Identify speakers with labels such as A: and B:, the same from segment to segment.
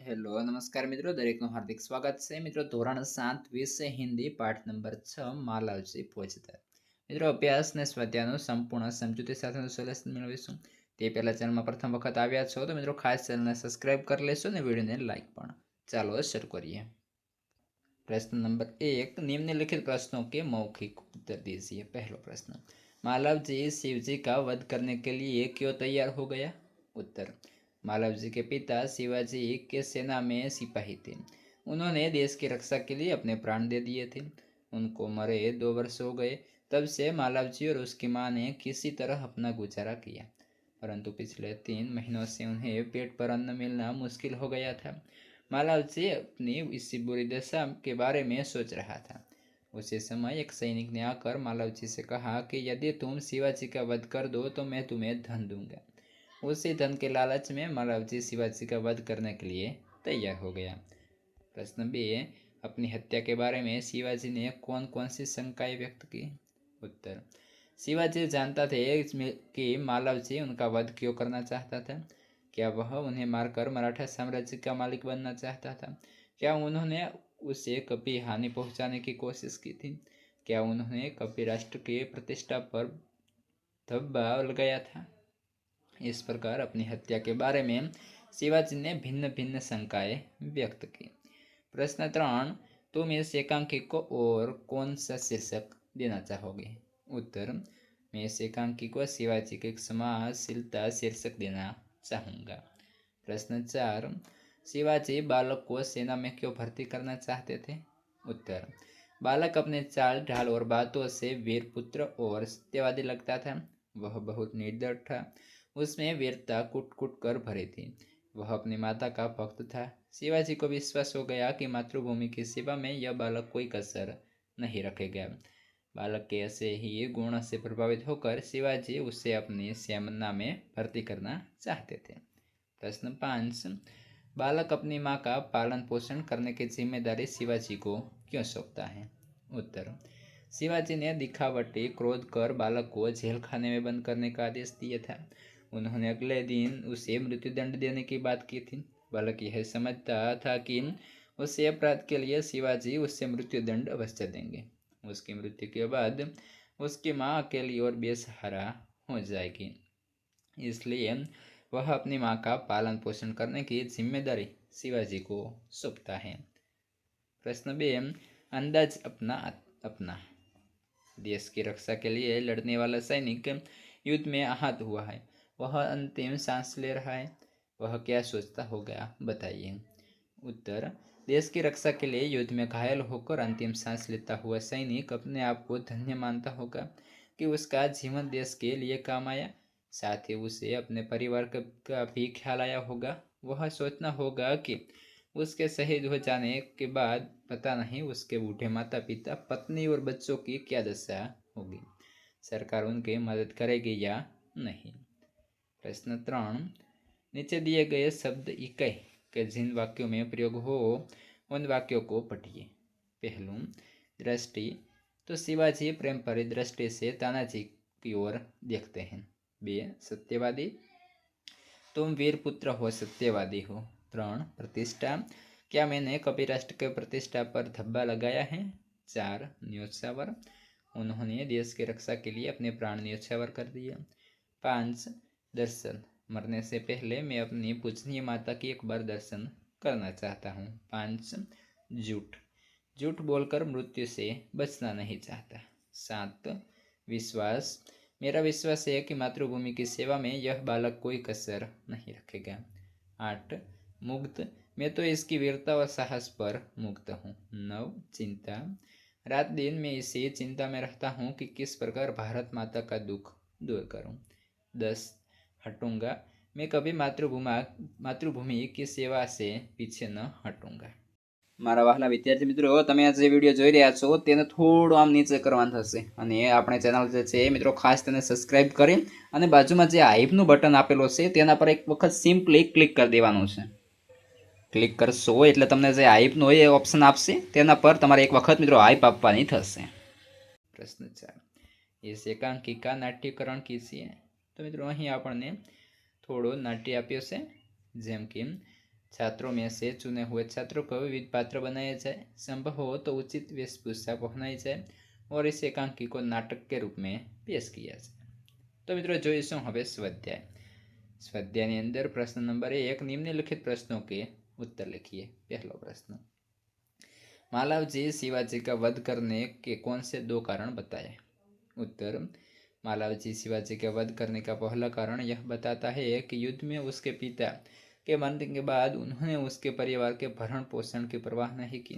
A: Hello नमस्कार मित्रों, दरेकનું हार्दिक स्वागत છે। મિત્રો ધોરણ 7 વિષય હિન્દી પાઠ નંબર 6 માલવજી પોચદાર। મિત્રો અભ્યાસ ને સ્વાધ્યાયનું સંપૂર્ણ સમજૂતી સાથેનું સોલ્યુશન મેળવીશું। તે પહેલા ચેનલમાં પ્રથમ વખત આવ્યા છો તો મિત્રો ખાસ ચેનલને સબસ્ક્રાઇબ કરી લેશો અને વિડીયોને લાઈક પણ। ચાલો શરૂ કરીએ। प्रश्न नंबर 1, निम्नलिखित प्रश्नों के मौखिक उत्तर दीजिए। पहला प्रश्न, मालव जी शिव जी का वध करने के लिए क्यों तैयार हो गया? उत्तर, मालव जी के पिता शिवाजी के सेना में सिपाही थे। उन्होंने देश की रक्षा के लिए अपने प्राण दे दिए थे। उनको मरे 2 वर्ष हो गए। तब से मालव जी और उसकी माँ ने किसी तरह अपना गुजारा किया, परंतु पिछले 3 महीनों से उन्हें पेट पर अन्न मिलना मुश्किल हो गया था। मालव जी अपनी इसी बुरी दशा के बारे में सोच रहा था। उसी समय एक सैनिक ने आकर मालव जी से कहा कि यदि तुम शिवाजी का वध कर दो तो मैं तुम्हें धन दूंगा। उसी धन के लालच में मालव जी शिवाजी का वध करने के लिए तैयार हो गया। प्रश्न बी, अपनी हत्या के बारे में शिवाजी ने कौन कौन सी शंकाएं व्यक्त की? उत्तर, शिवाजी जानता थे कि मालव जी उनका वध क्यों करना चाहता था। क्या वह उन्हें मारकर मराठा साम्राज्य का मालिक बनना चाहता था? क्या उन्होंने उसे कभी हानि पहुंचाने की कोशिश की थी? क्या उन्होंने कभी राष्ट्र की प्रतिष्ठा पर धब्बा लगाया था? इस प्रकार अपनी हत्या के बारे में शिवाजी ने भिन्न भिन्न शंकाएं व्यक्त की। प्रश्न 3, तुम इस एकांकी को और कौन सा शीर्षक देना चाहोगे? उत्तर, मैं इस एकांकी को शिवाजी की क्षमाशीलता शीर्षक देना चाहूँगा। प्रश्न 4, शिवाजी बालक को सेना में क्यों भर्ती करना चाहते थे? उत्तर, बालक अपने चाल ढाल और बातों से वीर पुत्र और सत्यवादी लगता था। वह बहुत निर्दय था। उसमें वीरता कुट कुट कर भरी थी। वह अपनी माता का भक्त था। शिवाजी को विश्वास हो गया कि मातृभूमि की सेवा में यह बालक कोई कसर नहीं रखेगा। बालक के ऐसे ही गुण से प्रभावित होकर शिवाजी उसे अपनी सेना में भर्ती करना चाहते थे। प्रश्न 5, बालक अपनी माँ का पालन पोषण करने की जिम्मेदारी शिवाजी को क्यों सौंपता है? उत्तर, शिवाजी ने दिखावटी क्रोध कर बालक को जेल खाने में बंद करने का आदेश दिया था। उन्होंने अगले दिन उसे मृत्युदंड देने की बात की थी। बालक यह समझता था कि उसे अपराध के लिए शिवाजी उससे मृत्युदंड अवश्य देंगे। उसकी मृत्यु के बाद उसकी माँ अकेली और बेसहारा हो जाएगी, इसलिए वह अपनी माँ का पालन पोषण करने की जिम्मेदारी शिवाजी को सौंपता है। प्रश्न बी, अंदाज अपना अपना। देश की रक्षा के लिए लड़ने वाला सैनिक युद्ध में आहत हुआ है। वह अंतिम सांस ले रहा है। वह क्या सोचता होगा, बताइए। उत्तर, देश की रक्षा के लिए युद्ध में घायल होकर अंतिम सांस लेता हुआ सैनिक अपने आप को धन्य मानता होगा कि उसका जीवन देश के लिए काम आया। साथ ही उसे अपने परिवार का भी ख्याल आया होगा। वह सोचना होगा कि उसके शहीद हो जाने के बाद पता नहीं उसके बूढ़े माता पिता, पत्नी और बच्चों की क्या दशा होगी। सरकार उनकी मदद करेगी या नहीं। प्रश्न 3, नीचे दिए गए शब्द इकाई के जिन वाक्यों में प्रयोग हो उन वाक्यों को पढ़िए। पहलू, दृष्टि, तो शिवाजी प्रेम भरी दृष्टि से तानाजी की ओर देखते हैं। बे, सत्यवादी, तुम वीर पुत्र हो, सत्यवादी हो। 3, प्रतिष्ठा, क्या मैंने कभी राष्ट्र के प्रतिष्ठा पर धब्बा लगाया है? 4, न्योछावर, उन्होंने देश की रक्षा के लिए अपने प्राण न्योछावर कर दिए। 5, दर्शन, मरने से पहले मैं अपनी पूजनीय माता की एक बार दर्शन करना चाहता हूँ। 5, झूठ, झूठ बोलकर मृत्यु से बचना नहीं चाहता। 7, विश्वास, मेरा विश्वास है कि मातृभूमि की सेवा में यह बालक कोई कसर नहीं रखेगा। 8, मुग्ध, मैं तो इसकी वीरता और साहस पर मुग्ध हूँ। 9, चिंता, रात दिन मैं इसी चिंता में रहता हूँ कि किस प्रकार भारत माता का दुख दूर करूँ। 10, हटूंगा, मैं कभी मातृभूमि की सेवा से पीछे न हटूंगा। मारा वहाला विद्यार्थी मित्रों, तमे आ जे विडियो जोई रह्या छो तेने थोड़ो आम नीचे करवानुं थशे अने आपणे चेनल जे छे मित्रों खास तेने सब्सक्राइब करी अने बाजुमां जे हाइपनुं बटन आपेलुं छे तेना पर एक वखत सिम्पली क्लिक कर देवानुं छे। क्लिक करशो एटले तमने जे हाइपनुं होय ए ऑप्शन आपशे, तेना पर तमारे एक वखत मित्रों हाइप आपवानी थशे। प्रश्न 4, इस एकांकी का नाट्यकरण कीजिए। तो मित्रों अहीं आपणने थोड़ो नाट्य आप्यो छे, जेम के छात्रों में से चुने हुए छात्रों को विविध पात्र बनाया जाए, संभव हो तो उचित वेशभूषा पहनाई जाए और इस एकांकी को नाटक के रूप में पेश किया जाए। तो मित्रों જોઈશું હવે સ્વાધ્યાય। સ્વાધ્યાયની અંદર પ્રશ્ન નંબર 1 નિમ્નલિખિત प्रश्नों के उत्तर लिखिए। पहला प्रश्न, मालव जी शिवाजी का वध करने के कौन से 2 कारण बताए? उत्तर, मालव जी शिवाजी के वध करने का पहला कारण यह बताता है कि युद्ध में उसके पिता के मरने के बाद उन्होंने उसके परिवार के भरण पोषण की परवाह नहीं की।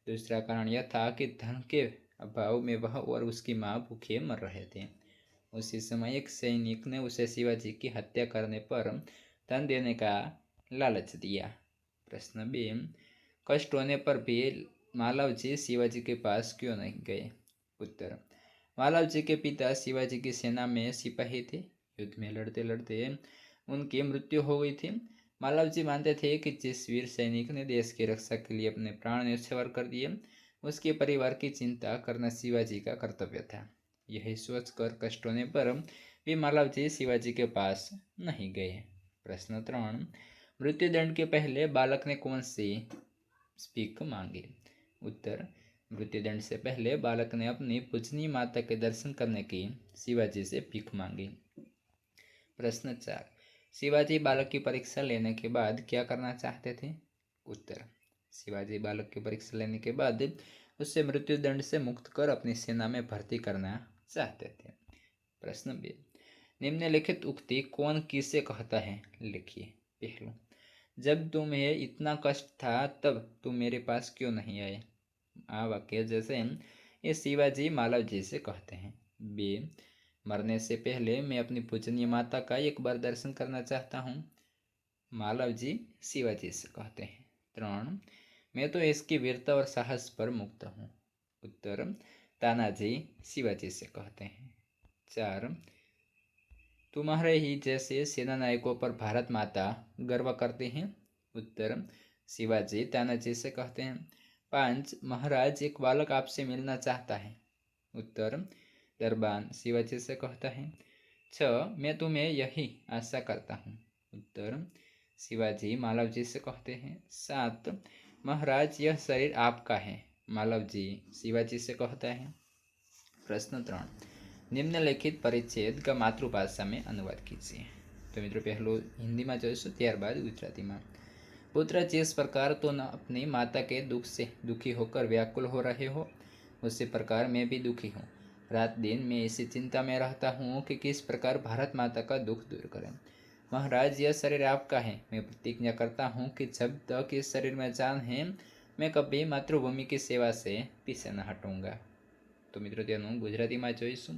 A: दूसरा कारण यह था कि धन के अभाव में वह और उसकी माँ भूखे मर रहे थे। उसी समय एक सैनिक ने उसे शिवाजी की हत्या करने पर धन देने का लालच दिया। प्रश्न 2, कष्ट होने पर भी मालव जी शिवाजी के पास क्यों नहीं गए? उत्तर, मालव जी के पिता शिवाजी की सेना में सिपाही थे। युद्ध में लड़ते लड़ते उनकी मृत्यु हो गई थी। मालव जी मानते थे कि जिस वीर सैनिक ने देश की रक्षा के लिए अपने प्राण न्यौछावर कर दिए, उसके परिवार की चिंता करना शिवाजी का कर्तव्य था। यही सोचकर कष्ट होने पर भी मालव जी शिवाजी के पास नहीं गए। प्रश्न 3, मृत्युदंड के पहले बालक ने कौन सी भीख मांगी? उत्तर, मृत्युदंड से पहले बालक ने अपनी पूजनीय माता के दर्शन करने की शिवाजी से भीख मांगी। प्रश्न 4, शिवाजी बालक की परीक्षा लेने के बाद क्या करना चाहते थे? उत्तर, शिवाजी बालक की परीक्षा लेने के बाद उससे मृत्युदंड से मुक्त कर अपनी सेना में भर्ती करना चाहते थे। प्रश्न 2, निम्नलिखित उक्ति कौन किसे कहता है? लिखिए। पहलू, जब तुम्हें इतना कष्ट था तब तुम मेरे पास क्यों नहीं आए? आ वाक्य जैसे ये शिवाजी मालव जी से कहते हैं। बे, मरने से पहले मैं अपनी पूजनीय माता का एक बार दर्शन करना चाहता हूँ। मालव जी शिवाजी से कहते हैं। 3, मैं तो इसकी वीरता और साहस पर मुक्त हूँ। उत्तर, तानाजी शिवाजी से कहते हैं। 4, तुम्हारे ही जैसे सेना नायकों पर भारत माता गर्व करते हैं। उत्तर, शिवाजी तानाजी से कहते हैं। 5, महाराज एक बालक आपसे मिलना चाहता है। उत्तर, दरबान शिवाजी से कहता है। 6, मैं तुम्हें यही आशा करता हूँ। उत्तर, शिवाजी मालव जी से कहते हैं। 7, महाराज यह शरीर आपका है। मालव जी शिवाजी से कहता है। प्रश्न 3, निम्नलिखित परिच्छेद का मातृभाषा में अनुवाद कीजिए। तो मित्रों पहलू हिंदी में જોઈશું, ત્યારબાદ ગુજરાતીમાં। पुत्र, जिस प्रकार तुम अपनी माता के दुख से दुखी होकर व्याकुल हो रहे हो, उसी प्रकार मैं भी दुखी हूँ। रात दिन मैं इसी चिंता में रहता हूँ कि किस प्रकार भारत माता का दुख दूर करें। महाराज यह शरीर आपका है। मैं प्रतिज्ञा करता हूँ कि जब तक इस शरीर में जान है, मैं कभी मातृभूमि की सेवा से पीछे न हटूंगा। तो मित्रों તેનું ગુજરાતીમાં જોઈશું।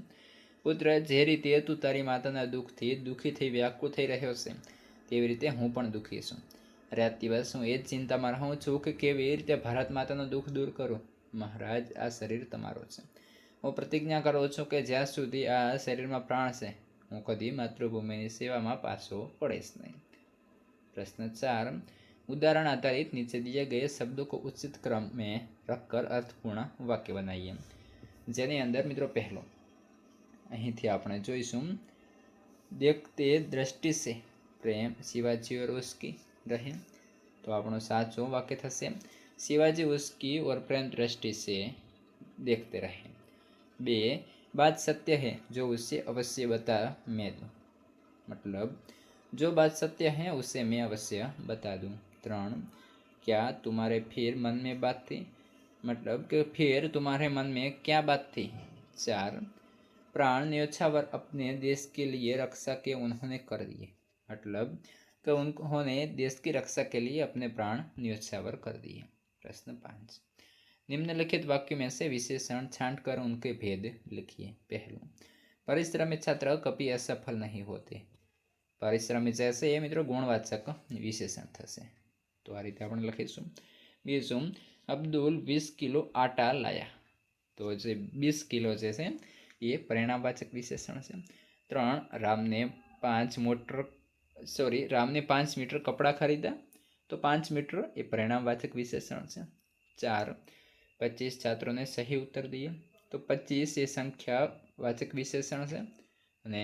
A: પુત્ર, જે રીતે તું તારી માતાના દુઃખથી દુઃખી થઈ વ્યાકુળ થઈ રહ્યો છે, તેવી રીતે હું પણ દુઃખી છું। રાત દિવસ હું એ જ ચિંતામાં રહું છું કે કેવી રીતે ભારત માતાનું દુઃખ દૂર કરું। મહારાજ, આ શરીર તમારો છે। હું પ્રતિજ્ઞા કરું છું કે જ્યાં સુધી આ શરીરમાં પ્રાણ છે, હું કદી માતૃભૂમિની સેવામાં પાછો પડીશ નહીં। प्रश्न 4, उदाहरण आधारित नीचे दिए गए शब्दों को उचित क्रम में रखकर अर्थपूर्ण वाक्य बनाइए। जेनी अंदर मित्रों पहलो અહીંથી આપણે જોઈશું, देखते दृष्टि से प्रेम शिवाजी और उसकी रहे। तो આપણો સાચો વાક્ય થશે, शिवाजी उसकी और प्रेम दृष्टि से देखते रहे। 2, बात सत्य है जो उसे अवश्य बता मैं दूँ। मतलब जो बात सत्य है उसे मैं अवश्य बता दूँ। 3, क्या तुम्हारे फिर मन में बात थी। मतलब कि फिर तुम्हारे मन में क्या बात थी। 4, प्राण न्योछावर अपने देश के लिए रक्षा के उन्होंने कर दिए। मतलब कि उन्होंने देश की रक्षा के लिए अपने प्राण न्योछावर कर दिए। प्रश्न 5, निम्नलिखित वाक्य में से विशेषण छांट कर उनके भेद लिखिए। पहलू, परिश्रमी छात्र कभी असफल नहीं होते। परिश्रमी जैसे ये मित्रों गुणवाचक विशेषण थशे। तो आ रीते આપણે લખીશું। બીજું, અબ્દુલ 20 કિલો આટા લાયા। તો જે 20 કિલો જે છે એ પરિણામવાચક વિશેષણ છે। 3, રામને 5 મીટર કપડાં ખરીદ્યા। तो 5 मीटर ये परिणामवाचक विशेषण છે। 4, 25 छात्रों ने सही उत्तर दिए। तो 25 ये संख्यावाचक विशेषण છે અને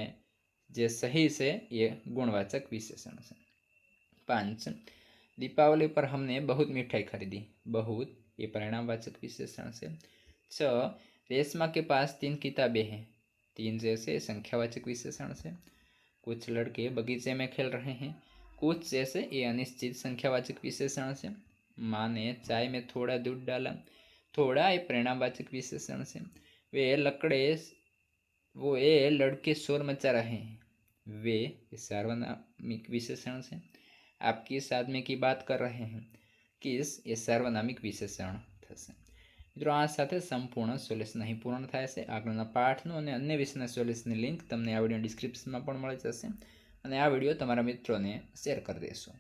A: જે સહી છે એ ગુણવાચક વિશેષણ છે। 5, दीपावली पर हमने बहुत मिठाई खरीदी। बहुत ये परिणामवाचक विशेषण से। 6 रेशमा के पास 3 किताबें हैं। 3 जैसे संख्यावाचक विशेषण से। कुछ लड़के बगीचे में खेल रहे हैं। कुछ जैसे ये अनिश्चित संख्यावाचक विशेषण से। माँ ने चाय में थोड़ा दूध डाला। थोड़ा ये परिणामवाचक विशेषण से। ये लड़के शोर मचा रहे हैं। वे सार्वनामिक विशेषण से। आप किस आदमी की बात कर रहे हैं? किस ये सार्वनामिक विशेषण થશે। મિત્રો આ સાથે સંપૂર્ણ સોલ્યુશન અહીં પૂર્ણ થાય છે। આગળના પાઠનું અને અન્ય વિષયના સોલ્યુશનની લિંક તમને આ વિડીયો ડિસ્ક્રિપ્શનમાં પણ મળી જશે અને આ વિડીયો તમારા મિત્રોને શેર કરી દેશો।